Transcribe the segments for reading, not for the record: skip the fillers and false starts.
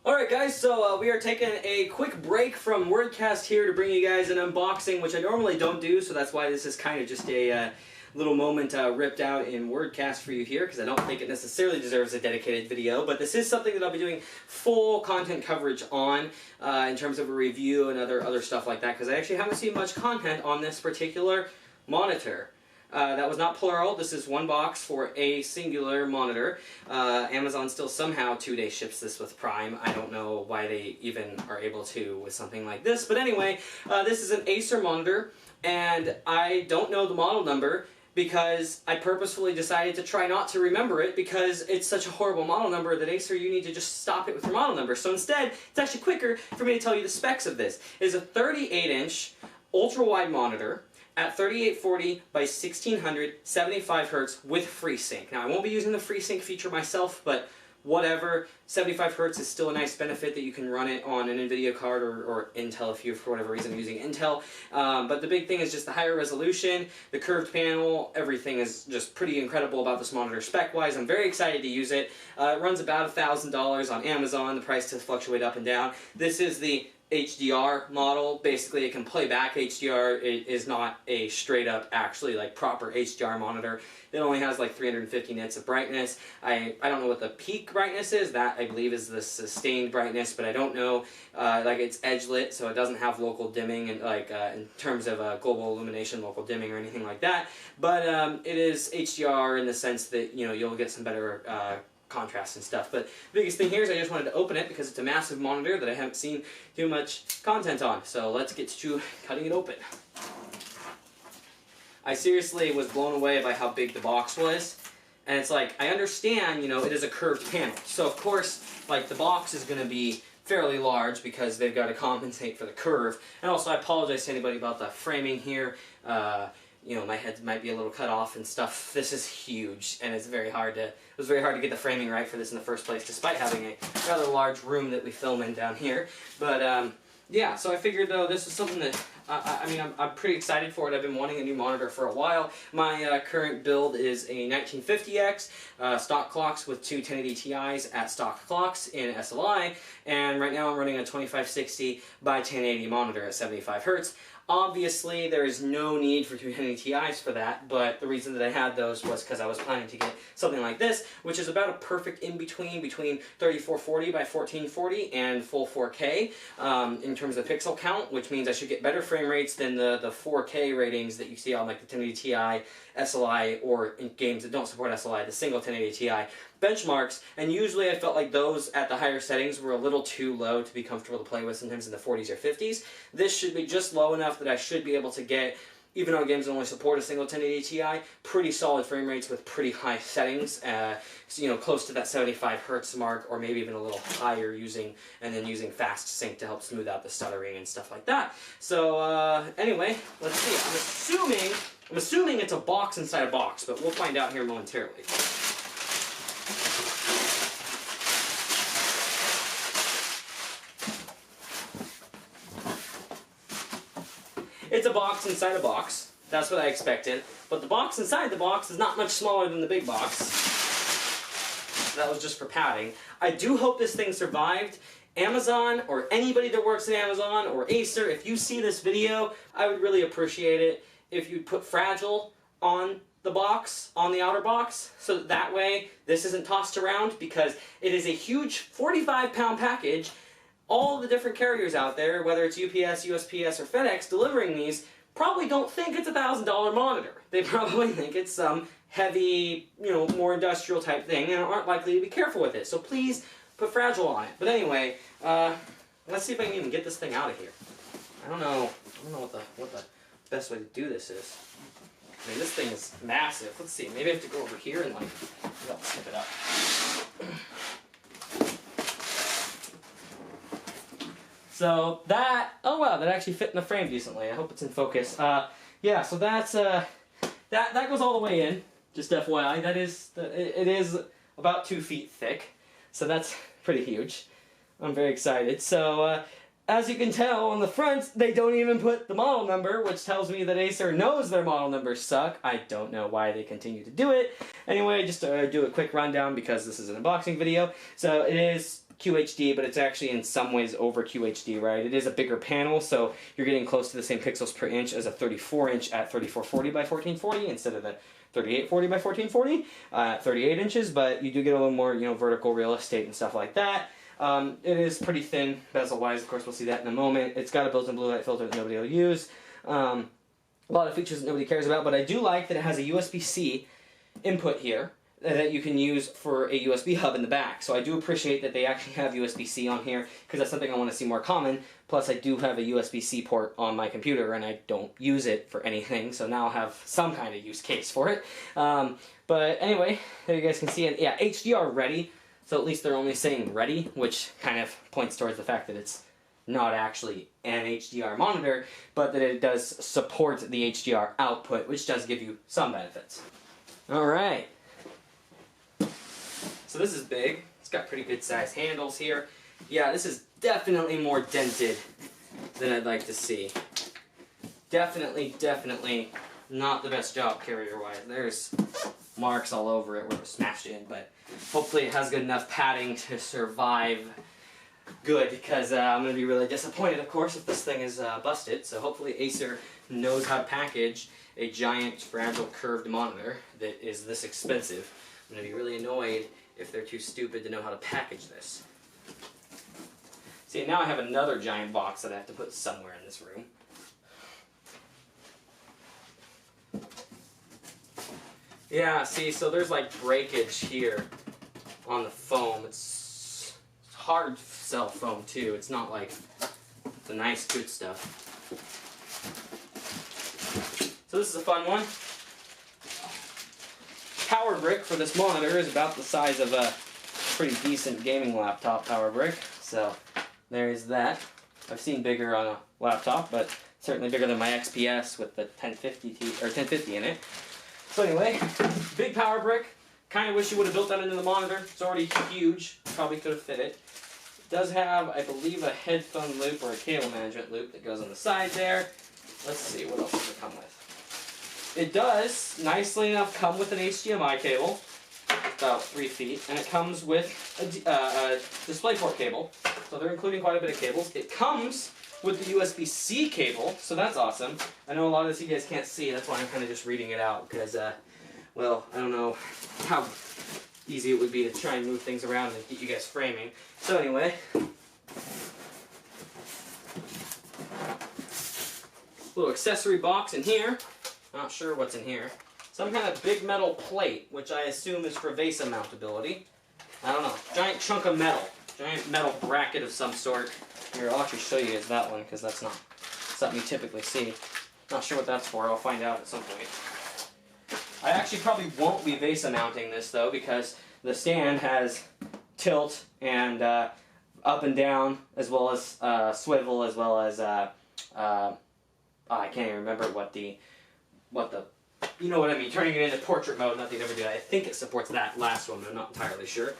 Alright guys, so we are taking a quick break from WordCast here to bring you guys an unboxing, which I normally don't do, so that's why this is kind of just a little moment ripped out in WordCast for you here, because I don't think it necessarily deserves a dedicated video, but this is something that I'll be doing full content coverage on in terms of a review and other stuff like that, because I actually haven't seen much content on this particular monitor. That was not plural, this is one box for a singular monitor. Amazon still somehow 2-day ships this with Prime. I don't know why they even are able to with something like this. But anyway, this is an Acer monitor, and I don't know the model number because I purposefully decided to try not to remember it because it's such a horrible model number that Acer, you need to just stop it with your model number. So instead, it's actually quicker for me to tell you the specs of this. It is a 38-inch ultra-wide monitor at 3840 by 1600, 75 Hertz with FreeSync. Now I won't be using the FreeSync feature myself, but whatever, 75 Hertz is still a nice benefit that you can run it on an NVIDIA card or Intel if you, for whatever reason, are using Intel. But the big thing is just the higher resolution, the curved panel, everything is just pretty incredible about this monitor spec-wise. I'm very excited to use it. It runs about $1,000 on Amazon. The price does fluctuate up and down. This is the HDR model. Basically it can play back HDR. It is not a straight up actually like proper HDR monitor. It only has like 350 nits of brightness. I don't know what the peak brightness is. That I believe is the sustained brightness, but I don't know. Like it's edge lit, so it doesn't have local dimming and like in terms of global illumination, local dimming or anything like that. But it is HDR in the sense that you'll get some better contrast and stuff. But the biggest thing here is I just wanted to open it because it's a massive monitor that I haven't seen too much content on. So let's get to cutting it open. I seriously was blown away by how big the box was. And it's like, I understand, it is a curved panel. So of course, like the box is going to be fairly large because they've got to compensate for the curve. And also I apologize to anybody about the framing here. My head might be a little cut off and stuff. This is huge, and it's very hard to. It was very hard to get the framing right for this in the first place, despite having a rather large room that we film in down here. But yeah, so I figured though this is something that I'm pretty excited for it. I've been wanting a new monitor for a while. My current build is a 1950X stock clocks with two 1080 Ti's at stock clocks in SLI, and right now I'm running a 2560 by 1080 monitor at 75 Hertz. Obviously, there is no need for two 1080 Ti's for that, but the reason that I had those was because I was planning to get something like this, which is about a perfect in-between between 3440 by 1440 and full 4K in terms of pixel count, which means I should get better frame rates than the 4K ratings that you see on like the 1080 Ti, SLI, or in games that don't support SLI, the single 1080 Ti benchmarks, and usually I felt like those at the higher settings were a little too low to be comfortable to play with, sometimes in the 40s or 50s. This should be just low enough that I should be able to get, even though games only support a single 1080 Ti, pretty solid frame rates with pretty high settings, close to that 75 Hertz mark, or maybe even a little higher using fast sync to help smooth out the stuttering and stuff like that. So anyway, let's see. I'm assuming it's a box inside a box, but we'll find out here momentarily. It's a box inside a box. That's what I expected. But the box inside the box is not much smaller than the big box. That was just for padding. I do hope this thing survived. Amazon, or anybody that works at Amazon, or Acer, if you see this video, I would really appreciate it if you'd put fragile on the box, on the outer box, so that way this isn't tossed around, because it is a huge 45-pound package. All the different carriers out there, whether it's UPS, USPS, or FedEx delivering these, probably don't think it's a $1,000 monitor. They probably think it's some heavy, more industrial type thing, and aren't likely to be careful with it. So please put fragile on it. But anyway, let's see if I can even get this thing out of here. I don't know what the best way to do this is. I mean, this thing is massive. Let's see. Maybe I have to go over here and I'll snip it up. So that, oh wow, that actually fit in the frame decently. I hope it's in focus. Yeah, so that's that goes all the way in. Just FYI, it is about 2 feet thick, so that's pretty huge. I'm very excited. So as you can tell on the front, they don't even put the model number, which tells me that Acer knows their model numbers suck. I don't know why they continue to do it. Anyway, just to do a quick rundown because this is an unboxing video. So it is QHD, but it's actually in some ways over QHD, right? It is a bigger panel, so you're getting close to the same pixels per inch as a 34-inch at 3440 by 1440 instead of the 3840 by 1440 at 38 inches, but you do get a little more, vertical real estate and stuff like that. It is pretty thin bezel-wise. Of course, we'll see that in a moment. It's got a built-in blue light filter that nobody will use. A lot of features that nobody cares about, but I do like that it has a USB-C input here that you can use for a USB hub in the back. So I do appreciate that they actually have USB-C on here, because that's something I want to see more common. Plus I do have a USB-C port on my computer and I don't use it for anything, so now I'll have some kind of use case for it. But anyway, there you guys can see it. Yeah, HDR ready, so at least they're only saying ready, which kind of points towards the fact that it's not actually an HDR monitor, but that it does support the HDR output, which does give you some benefits. Alright. So this is big. It's got pretty good sized handles here. Yeah, this is definitely more dented than I'd like to see. Definitely not the best job carrier-wise. There's marks all over it where it was smashed in, but hopefully it has good enough padding to survive good, because I'm going to be really disappointed, of course, if this thing is busted. So hopefully Acer knows how to package a giant, fragile, curved monitor that is this expensive. I'm going to be really annoyed if they're too stupid to know how to package this. See, now I have another giant box that I have to put somewhere in this room. Yeah, see, so there's like breakage here on the foam. It's hard sell foam too. It's not like the nice good stuff. So this is a fun one. Power brick for this monitor is about the size of a pretty decent gaming laptop power brick. So there's that. I've seen bigger on a laptop, but certainly bigger than my XPS with the 1050 in it. So anyway, big power brick. Kind of wish you would have built that into the monitor. It's already huge. Probably could have fit it. It does have, I believe, a headphone loop or a cable management loop that goes on the side there. Let's see, what else does it come with? It does, nicely enough, come with an HDMI cable, about 3 feet, and it comes with a DisplayPort cable. So they're including quite a bit of cables. It comes with the USB-C cable, so that's awesome. I know a lot of this you guys can't see, that's why I'm kind of just reading it out, because, well, I don't know how easy it would be to try and move things around and get you guys framing. So anyway, little accessory box in here. Not sure what's in here. Some kind of big metal plate, which I assume is for VESA mountability. I don't know. Giant chunk of metal. Giant metal bracket of some sort. Here, I'll actually show you guys that one, because that's not something you typically see. Not sure what that's for. I'll find out at some point. I actually probably won't be VESA mounting this, though, because the stand has tilt and up and down, as well as swivel, as well as I can't even remember what the you know what I mean, turning it into portrait mode. Nothing ever do that. I think it supports that last one, but I'm not entirely sure.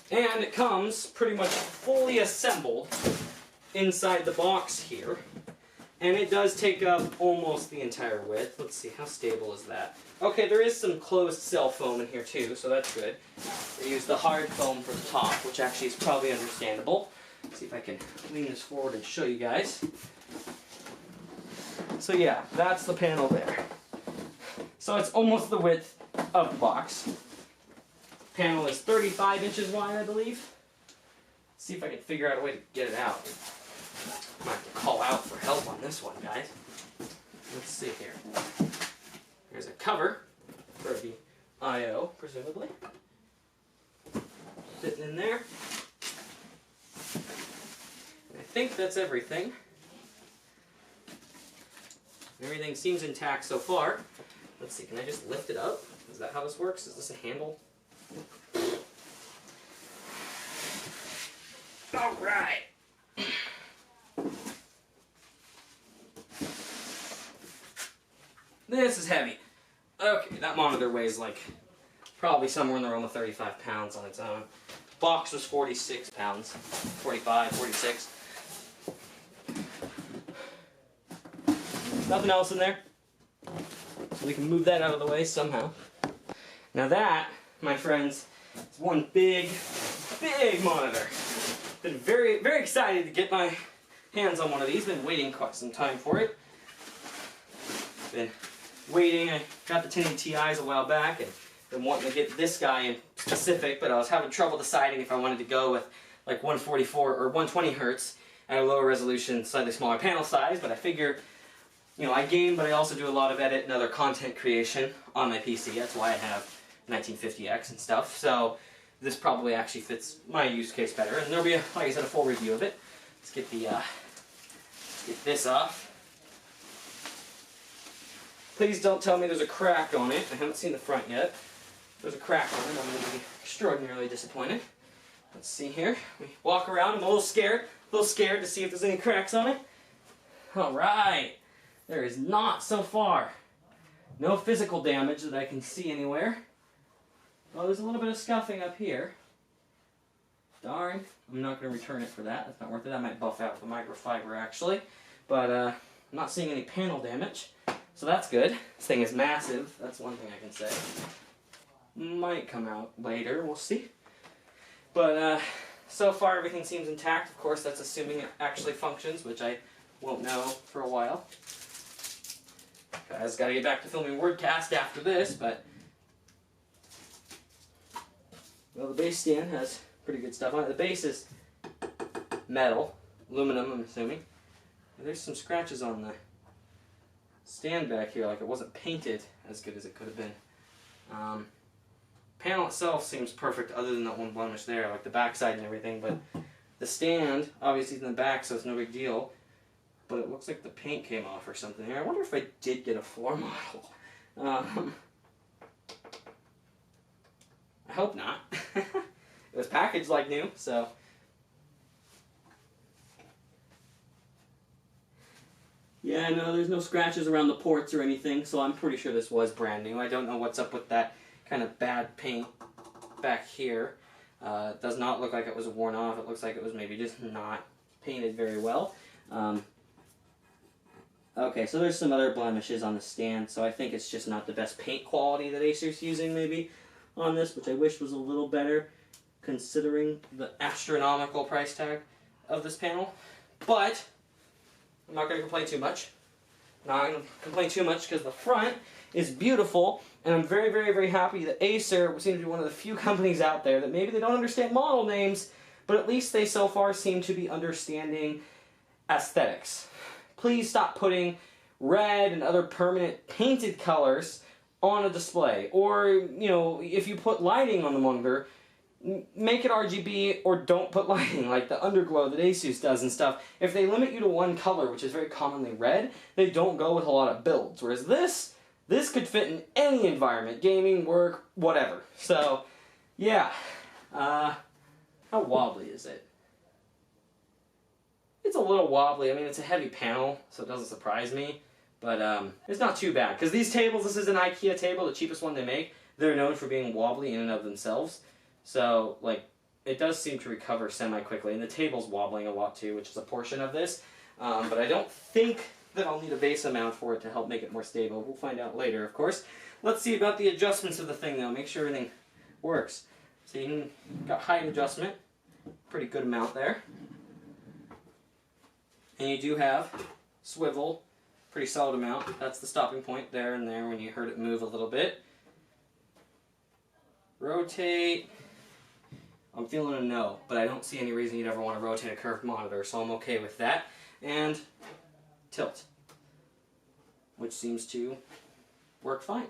And it comes pretty much fully assembled inside the box here. And it does take up almost the entire width. Let's see, how stable is that? Okay, there is some closed cell foam in here too, so that's good. They use the hard foam for the top, which actually is probably understandable. Let's see if I can lean this forward and show you guys. So yeah, that's the panel there. So it's almost the width of the box. Panel is 35 inches wide, I believe. Let's see if I can figure out a way to get it out. I might have to call out for help on this one, guys. Let's see here. There's a cover for the I/O, presumably. Fitting in there. I think that's everything. Everything seems intact so far. Let's see, can I just lift it up? Is that how this works? Is this a handle? Alright! This is heavy. Okay, that monitor weighs like probably somewhere in the realm of 35 pounds on its own. Box was 46 pounds. 45, 46. Nothing else in there. So we can move that out of the way somehow. Now that my friends, is one big monitor. Been very, very excited to get my hands on one of these. Been waiting quite some time for it. Been waiting. I got the 1080 Ti's a while back and been wanting to get this guy in specific, but I was having trouble deciding if I wanted to go with like 144 or 120 hertz at a lower resolution, slightly smaller panel size. But I figure, you know, I game, but I also do a lot of edit and other content creation on my PC. That's why I have 1950X and stuff. So this probably actually fits my use case better. And there'll be, like I said, a full review of it. Let's get the get this off. Please don't tell me there's a crack on it. I haven't seen the front yet. If there's a crack on it, I'm going to be extraordinarily disappointed. Let's see here. We walk around. I'm a little scared to see if there's any cracks on it. All right. There is not so far. No physical damage that I can see anywhere. Oh, there's a little bit of scuffing up here. Darn. I'm not going to return it for that. That's not worth it. I might buff out the microfiber actually. But I'm not seeing any panel damage. So that's good. This thing is massive. That's one thing I can say. Might come out later. We'll see. But so far everything seems intact. Of course, that's assuming it actually functions, which I won't know for a while. Guys, got to get back to filming WordCast after this, but well, the base stand has pretty good stuff on it. The base is metal, aluminum, I'm assuming. And there's some scratches on the stand back here, like it wasn't painted as good as it could have been. Panel itself seems perfect other than that one blemish there, like the backside and everything, but the stand obviously is in the back, so it's no big deal. But it looks like the paint came off or something here. I wonder if I did get a floor model. I hope not. It was packaged like new, so. Yeah, no, there's no scratches around the ports or anything, so I'm pretty sure this was brand new. I don't know what's up with that kind of bad paint back here. It does not look like it was worn off. It looks like it was maybe just not painted very well. Okay, so there's some other blemishes on the stand, so I think it's just not the best paint quality that Acer's using maybe on this, which I wish was a little better considering the astronomical price tag of this panel. But I'm not going to complain too much. Not going to complain too much because the front is beautiful, and I'm very, very, very happy that Acer seems to be one of the few companies out there that maybe they don't understand model names, but at least they so far seem to be understanding aesthetics. Please stop putting red and other permanent painted colors on a display. Or, you know, if you put lighting on the monitor, make it RGB or don't put lighting, like the underglow that Asus does and stuff. If they limit you to one color, which is very commonly red, they don't go with a lot of builds. Whereas this could fit in any environment, gaming, work, whatever. So, yeah. How wobbly is it? It's a little wobbly. I mean, it's a heavy panel, so it doesn't surprise me. But it's not too bad. Because these tables, this is an IKEA table, the cheapest one they make. They're known for being wobbly in and of themselves. So, like, it does seem to recover semi-quickly. And the table's wobbling a lot too, which is a portion of this. But I don't think that I'll need a base mount for it to help make it more stable. We'll find out later, of course. Let's see about the adjustments of the thing, though. Make sure everything works. So you got height adjustment. Pretty good amount there. And you do have swivel, pretty solid amount. That's the stopping point there and there when you heard it move a little bit. Rotate, I'm feeling a no, but I don't see any reason you'd ever want to rotate a curved monitor, so I'm okay with that. And tilt, which seems to work fine.